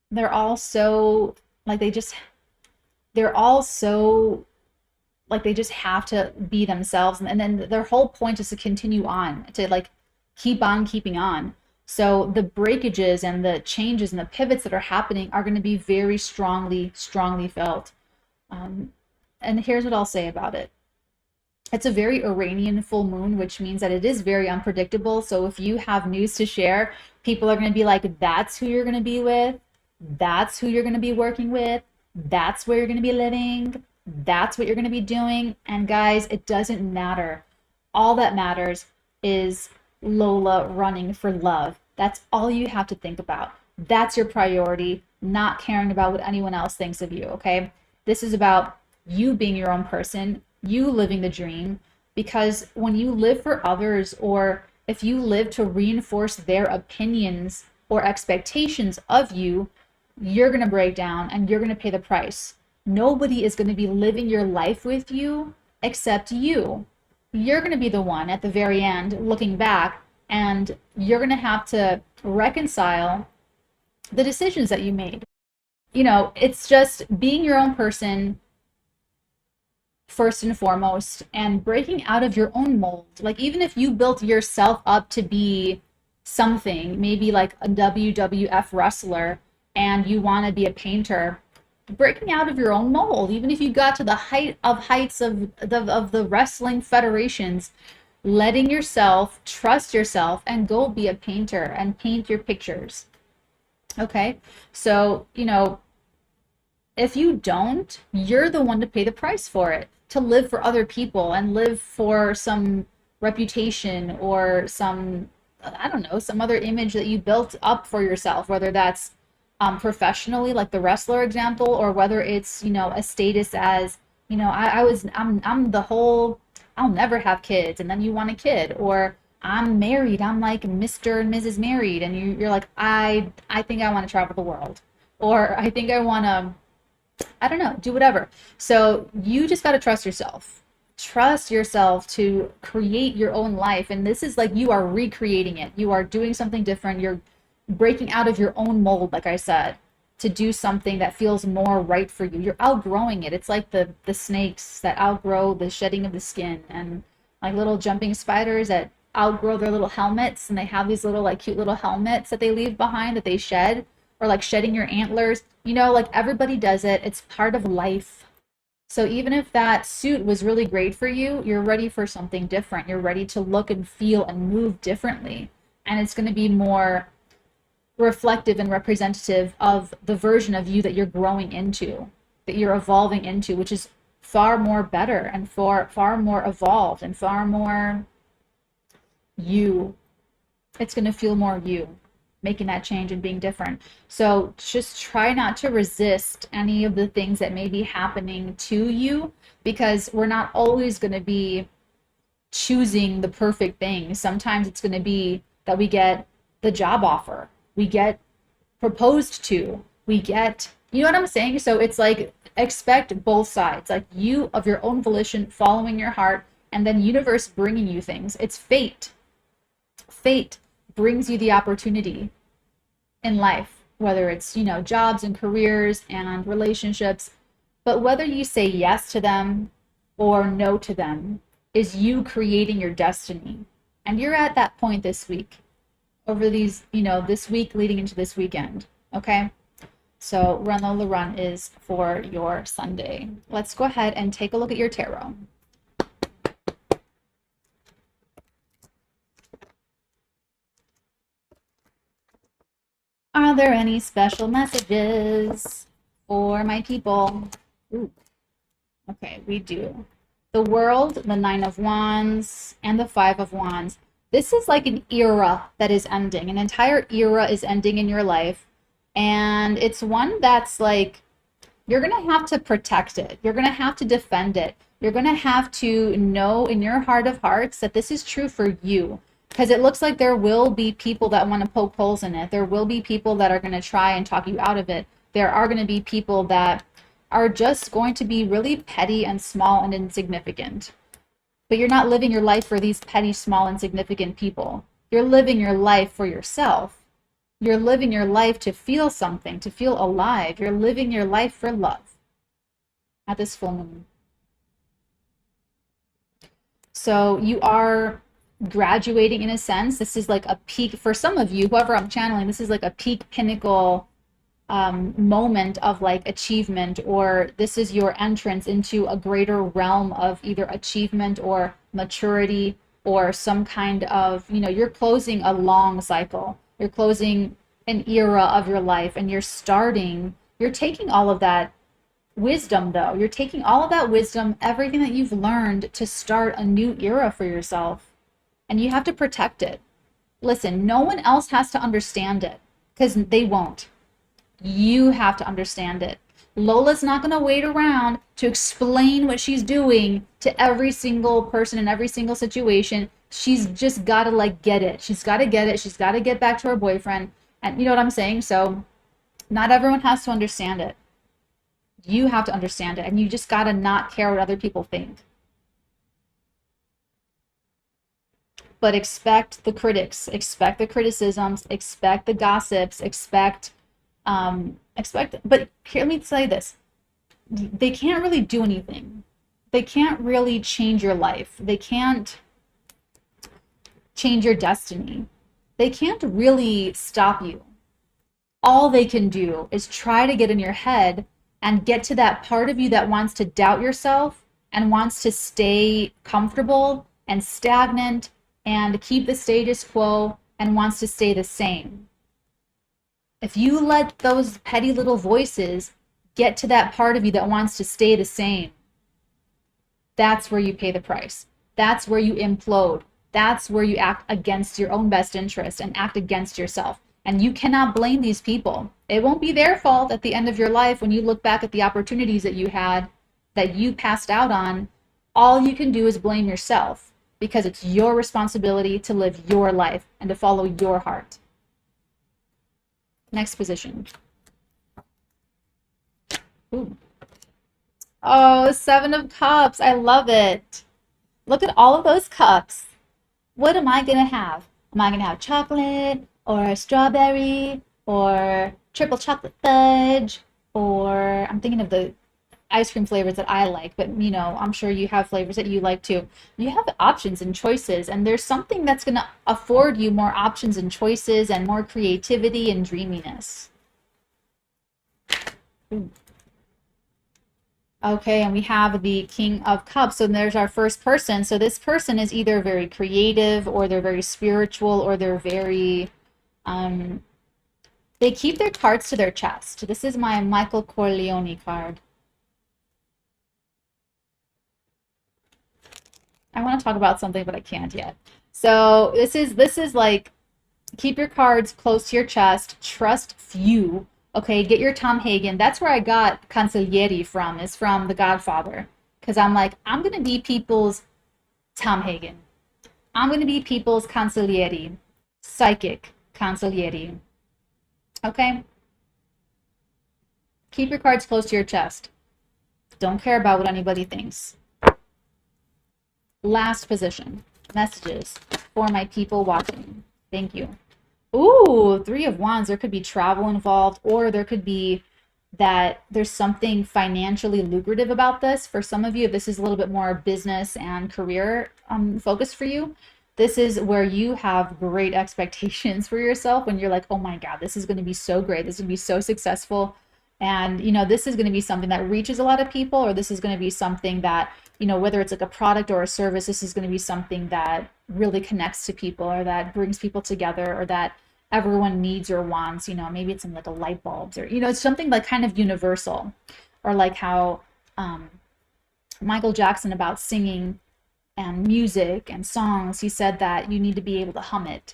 They're all so like they're all so like they just have to be themselves, and then their whole point is to continue on, to like keep on keeping on. So the breakages and the changes and the pivots that are happening are going to be very strongly felt. And here's what I'll say about it. It's a very Iranian full moon, which means that it is very unpredictable. So if you have news to share, people are going to be like, that's who you're going to be with. That's who you're going to be working with. That's where you're going to be living. That's what you're going to be doing. And guys, it doesn't matter. All that matters is Lola running for love. That's all you have to think about. That's your priority, not caring about what anyone else thinks of you, okay? This is about you being your own person, you living the dream, because when you live for others, or if you live to reinforce their opinions or expectations of you, you're going to break down and you're going to pay the price. Nobody is going to be living your life with you except you. You're going to be the one at the very end looking back, and you're going to have to reconcile the decisions that you made. You know, it's just being your own person first and foremost, and breaking out of your own mold. Like, even if you built yourself up to be something, maybe like a WWF wrestler, and you want to be a painter, breaking out of your own mold, even if you got to the heights of the wrestling federations, letting yourself trust yourself and go be a painter and paint your pictures. Okay, so you know, if you don't, you're the one to pay the price for it, to live for other people and live for some reputation or some, I don't know, some other image that you built up for yourself, whether that's professionally, like the wrestler example, or whether it's, you know, a status as, you know, I'm the whole, I'll never have kids, and then you want a kid, or I'm married, I'm like Mr. and Mrs. Married, and you're like, I think I want to travel the world, or I think I want to, I don't know, do whatever. So you just got to trust yourself. Trust yourself to create your own life. And this is like you are recreating it. You are doing something different. You're breaking out of your own mold, like I said, to do something that feels more right for you. You're outgrowing it. It's like the snakes that outgrow the shedding of the skin, and like little jumping spiders that outgrow their little helmets, and they have these little like cute little helmets that they leave behind that they shed, or like shedding your antlers. You know, like everybody does it. It's part of life. So even if that suit was really great for you, you're ready for something different. You're ready to look and feel and move differently. And it's going to be more reflective and representative of the version of you that you're growing into, that you're evolving into, which is far more better and far more evolved and far more you. It's going to feel more you, making that change and being different. So just try not to resist any of the things that may be happening to you, because we're not always going to be choosing the perfect thing. Sometimes it's going to be that we get the job offer, we get proposed to, we get, you know what I'm saying? So it's like, expect both sides, like you of your own volition following your heart, and then universe bringing you things. It's fate. Fate brings you the opportunity in life, whether it's, you know, jobs and careers and relationships. But whether you say yes to them or no to them is you creating your destiny. And you're at that point this week, over these, you know, this week leading into this weekend. Okay, so Run Lola Run is for your Sunday. Let's go ahead and take a look at your tarot. Are there any special messages for my people? Ooh. Okay, we do. The World, the Nine of Wands, and the Five of Wands. This is like an era that is ending. An entire era is ending in your life. And it's one that's like, you're going to have to protect it. You're going to have to defend it. You're going to have to know in your heart of hearts that this is true for you. Because it looks like there will be people that want to poke holes in it. There will be people that are going to try and talk you out of it. There are going to be people that are just going to be really petty and small and insignificant. But you're not living your life for these petty, small, insignificant people. You're living your life for yourself. You're living your life to feel something, to feel alive. You're living your life for love at this full moon. So you are graduating in a sense. This is like a peak for some of you, whoever I'm channeling, this is like a peak pinnacle moment of like achievement, or this is your entrance into a greater realm of either achievement or maturity, or some kind of, you know, you're closing a long cycle. You're closing an era of your life, and you're taking all of that wisdom, though. You're taking all of that wisdom, everything that you've learned, to start a new era for yourself. And you have to protect it. Listen, no one else has to understand it, because they won't. You have to understand it. Lola's not going to wait around to explain what she's doing to every single person in every single situation. She's just got to like get it. She's got to get it. She's got to get back to her boyfriend. And you know what I'm saying? So not everyone has to understand it. You have to understand it. And you just got to not care what other people think. But expect the critics, expect the criticisms, expect the gossips, expect But here, let me say this. They can't really do anything. They can't really change your life. They can't change your destiny. They can't really stop you. All they can do is try to get in your head and get to that part of you that wants to doubt yourself and wants to stay comfortable and stagnant and keep the status quo and wants to stay the same. If you let those petty little voices get to that part of you that wants to stay the same, that's where you pay the price. That's where you implode. That's where you act against your own best interest and act against yourself. And you cannot blame these people. It won't be their fault at the end of your life when you look back at the opportunities that you had, that you passed out on. All you can do is blame yourself, because it's your responsibility to live your life and to follow your heart. Next position. Ooh. Oh, 7 of Cups. I love it. Look at all of those cups. What am I going to have? Am I going to have chocolate or strawberry or triple chocolate fudge? Or I'm thinking of the ice cream flavors that I like, but you know, I'm sure you have flavors that you like too. You have options and choices, and there's something that's going to afford you more options and choices and more creativity and dreaminess. Ooh. Okay, and we have the King of Cups. So there's our first person. So this person is either very creative, or they're very spiritual, or they're very, they keep their cards to their chest. This is my Michael Corleone card. I want to talk about something, but I can't yet. So this is like, keep your cards close to your chest, trust few. Okay, get your Tom Hagen. That's where I got Consigliere from, is from The Godfather. Because I'm like, I'm going to be people's Tom Hagen. I'm going to be people's Consigliere. Psychic Consigliere. Okay? Keep your cards close to your chest. Don't care about what anybody thinks. Last position. Messages for my people watching. Thank you. Ooh, 3 of Wands. There could be travel involved, or there could be that there's something financially lucrative about this. For some of you, this is a little bit more business and career focused for you. This is where you have great expectations for yourself when you're like, oh my God, this is going to be so great. This is going to be so successful. And, you know, this is going to be something that reaches a lot of people, or this is going to be something that, you know, whether it's like a product or a service, this is going to be something that really connects to people, or that brings people together, or that everyone needs or wants. You know, maybe it's in like a light bulbs, or, you know, it's something like kind of universal, or like how Michael Jackson, about singing and music and songs, he said that you need to be able to hum it,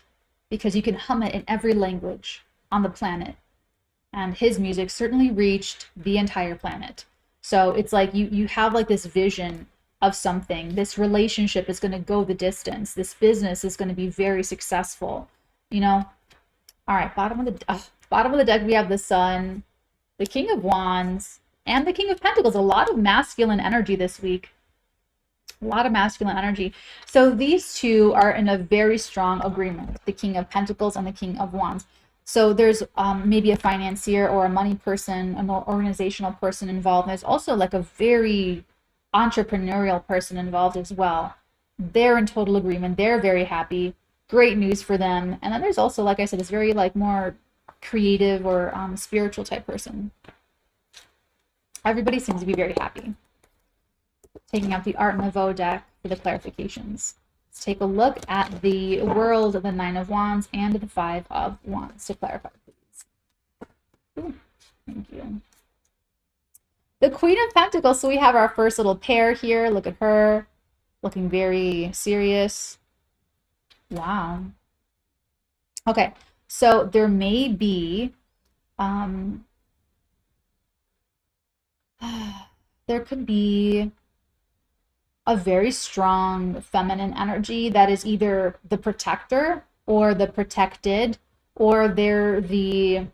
because you can hum it in every language on the planet. And his music certainly reached the entire planet. So it's like you have like this vision of something. This relationship is going to go the distance. This business is going to be very successful, you know. All right, bottom of the deck, we have the Sun, the King of Wands, and the King of Pentacles. A lot of masculine energy this week. A lot of masculine energy. So these two are in a very strong agreement, the King of Pentacles and the King of Wands. So there's maybe a financier or a money person, an organizational person involved. There's also like a very entrepreneurial person involved as well. They're in total agreement. They're very happy. Great news for them. And then there's also, like I said, this very like more creative or spiritual type person. Everybody seems to be very happy. Taking out the Art Nouveau deck for the clarifications. Let's take a look at the World of the 9 of Wands and the 5 of Wands to clarify, please. Ooh, thank you. The Queen of Pentacles. So we have our first little pair here. Look at her, looking very serious. Wow. Okay, so there may be, there could be a very strong feminine energy that is either the protector or the protected, or they're the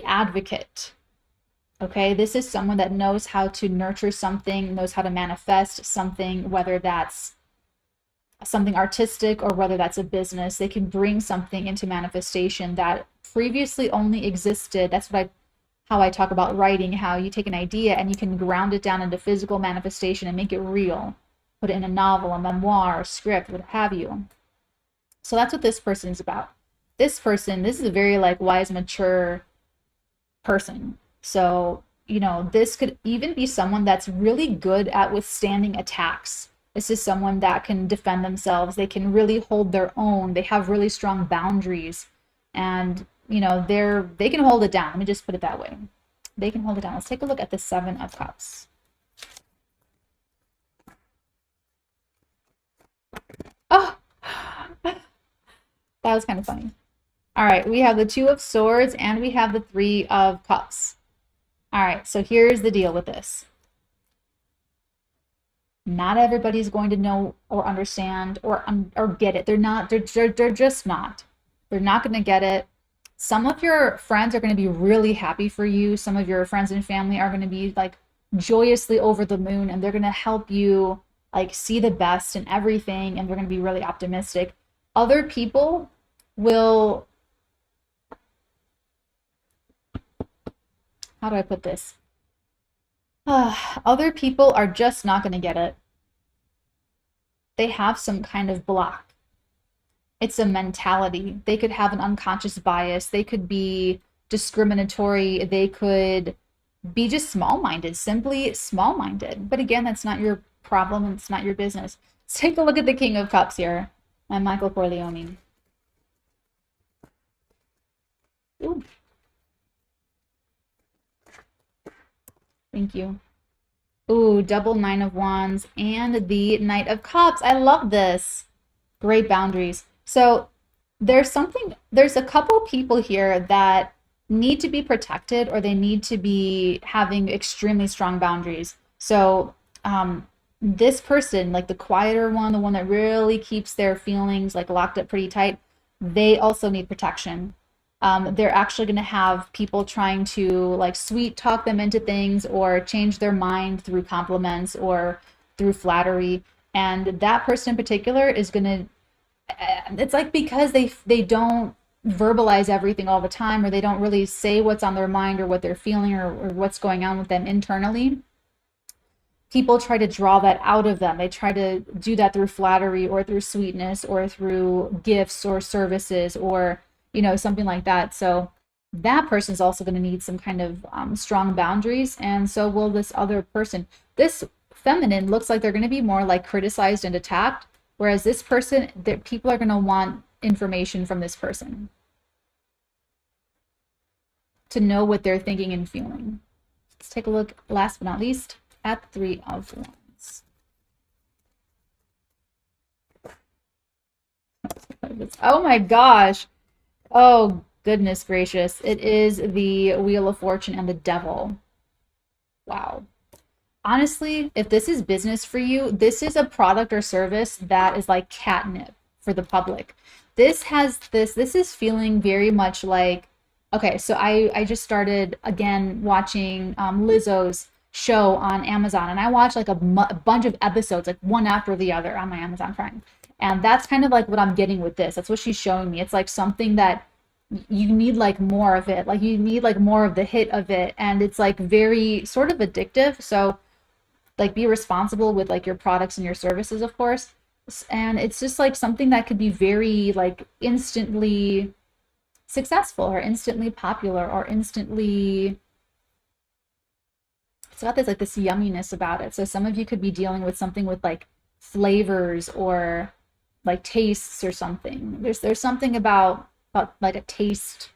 advocate. Okay, this is someone that knows how to nurture something, knows how to manifest something, whether that's something artistic or whether that's a business. They can bring something into manifestation that previously only existed. That's how I talk about writing, how you take an idea and you can ground it down into physical manifestation and make it real. Put it in a novel, a memoir, a script, what have you. So that's what this person is about. This person, this is a very like wise, mature person. So, you know, this could even be someone that's really good at withstanding attacks. This is someone that can defend themselves. They can really hold their own. They have really strong boundaries. And, you know, they can hold it down. Let me just put it that way. They can hold it down. Let's take a look at the Seven of Cups. Oh, that was kind of funny. All right, we have the Two of Swords and we have the Three of Cups. All right, so here's the deal with this. Not everybody's going to know or understand or get it. They're just not. They're not going to get it. Some of your friends are going to be really happy for you. Some of your friends and family are going to be like joyously over the moon, and they're going to help you like see the best in everything, and they're going to be really optimistic. Other people will, how do I put this? Other people are just not going to get it. They have some kind of block. It's a mentality. They could have an unconscious bias. They could be discriminatory. They could be just small-minded, simply small-minded. But again, that's not your problem and it's not your business. Let's take a look at the King of Cups here. And Michael Corleone. Ooh. Thank you. Ooh, double Nine of Wands and the Knight of Cups. I love this. Great boundaries. So there's a couple people here that need to be protected, or they need to be having extremely strong boundaries. So this person, like the quieter one, the one that really keeps their feelings like locked up pretty tight, they also need protection. They're actually going to have people trying to like sweet talk them into things or change their mind through compliments or through flattery. And that person in particular is going to, it's like because they don't verbalize everything all the time, or they don't really say what's on their mind or what they're feeling or what's going on with them internally. People try to draw that out of them. They try to do that through flattery or through sweetness or through gifts or services or, you know, something like that. So that person is also going to need some kind of strong boundaries. And so will this other person. This feminine looks like they're going to be more like criticized and attacked. Whereas this person, people are going to want information from this person to know what they're thinking and feeling. Let's take a look, last but not least, at the Three of Wands. Oh my gosh. Oh, goodness gracious. It is the Wheel of Fortune and the Devil. Wow. Honestly, if this is business for you, this is a product or service that is like catnip for the public. This is feeling very much like, okay, so I just started again watching Lizzo's show on Amazon, and I watched like a bunch of episodes, like one after the other on my Amazon Prime. And that's kind of like what I'm getting with this. That's what she's showing me. It's like something that you need like more of it. Like you need like more of the hit of it. And it's like very sort of addictive. So like be responsible with like your products and your services, of course. And it's just like something that could be very like instantly successful or instantly popular or instantly, it's got this like this yumminess about it. So some of you could be dealing with something with like flavors or like tastes or something. There's something about like a taste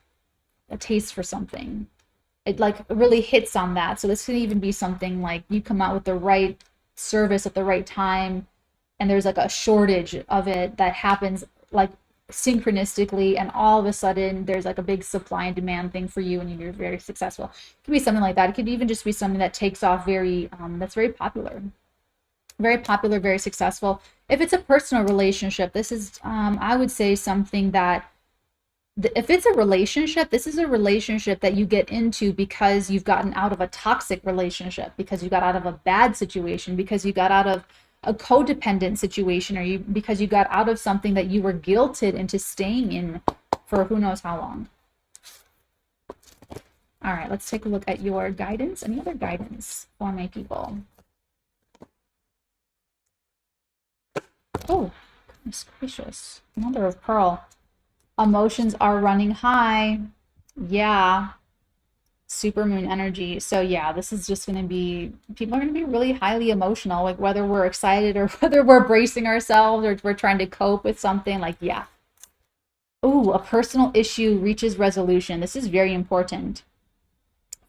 for something. It like really hits on that. So this could even be something like you come out with the right service at the right time, and there's like a shortage of it that happens like synchronistically, and all of a sudden there's like a big supply and demand thing for you, and you're very successful. It could be something like that. It could even just be something that takes off very, that's very popular, very successful. If it's a personal relationship, this is, I would say something that, if it's a relationship, this is a relationship that you get into because you've gotten out of a toxic relationship, because you got out of a bad situation, because you got out of a codependent situation, or because you got out of something that you were guilted into staying in for who knows how long. All right, let's take a look at your guidance. Any other guidance for my people? Oh, goodness gracious. Mother of Pearl. Emotions are running high. Yeah. Supermoon energy. So yeah, this is just going to be, people are going to be really highly emotional, like whether we're excited or whether we're bracing ourselves or we're trying to cope with something, like, yeah. Ooh, a personal issue reaches resolution. This is very important.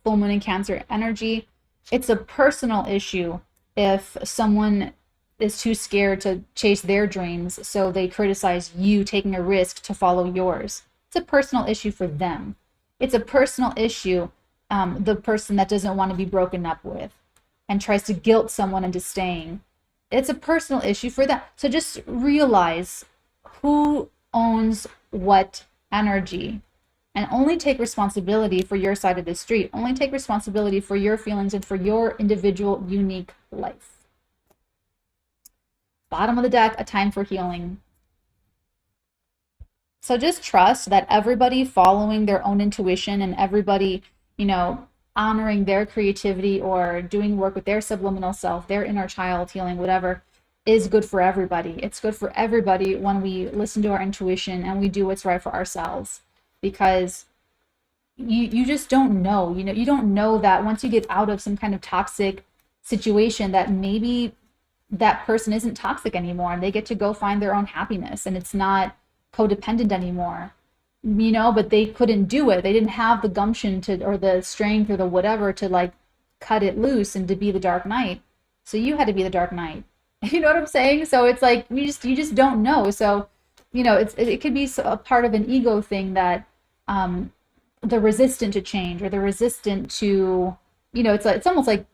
Full moon in Cancer energy. It's a personal issue if someone is too scared to chase their dreams, so they criticize you taking a risk to follow yours. It's a personal issue for them. It's a personal issue, the person that doesn't want to be broken up with and tries to guilt someone into staying. It's a personal issue for them. So just realize who owns what energy, and only take responsibility for your side of the street. Only take responsibility for your feelings and for your individual, unique life. Bottom of the deck, a time for healing. So just trust that everybody following their own intuition and everybody, honoring their creativity or doing work with their subliminal self, their inner child healing, whatever, is good for everybody. It's good for everybody when we listen to our intuition and we do what's right for ourselves. Because you just don't know, you don't know that once you get out of some kind of toxic situation that maybe that person isn't toxic anymore and they get to go find their own happiness and it's not codependent anymore, but they couldn't do it. They didn't have the gumption to, or the strength or the whatever to like cut it loose and to be the dark knight. So you had to be the dark knight. You know what I'm saying? So it's like, you just don't know. So, it could be a part of an ego thing that, they're resistant to change, or they're resistant to, it's almost like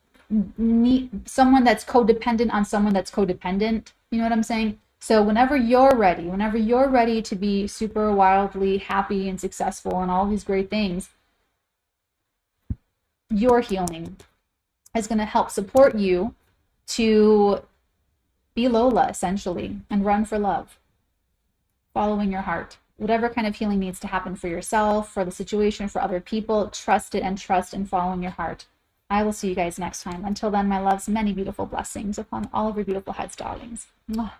someone that's codependent on someone that's codependent. You know what I'm saying? So whenever you're ready to be super wildly happy and successful and all these great things, your healing is going to help support you to be Lola, essentially, and run for love, following your heart. Whatever kind of healing needs to happen for yourself, for the situation, for other people, trust it and trust in following your heart. I will see you guys next time. Until then, my loves, many beautiful blessings upon all of your beautiful heads, darlings. Mwah.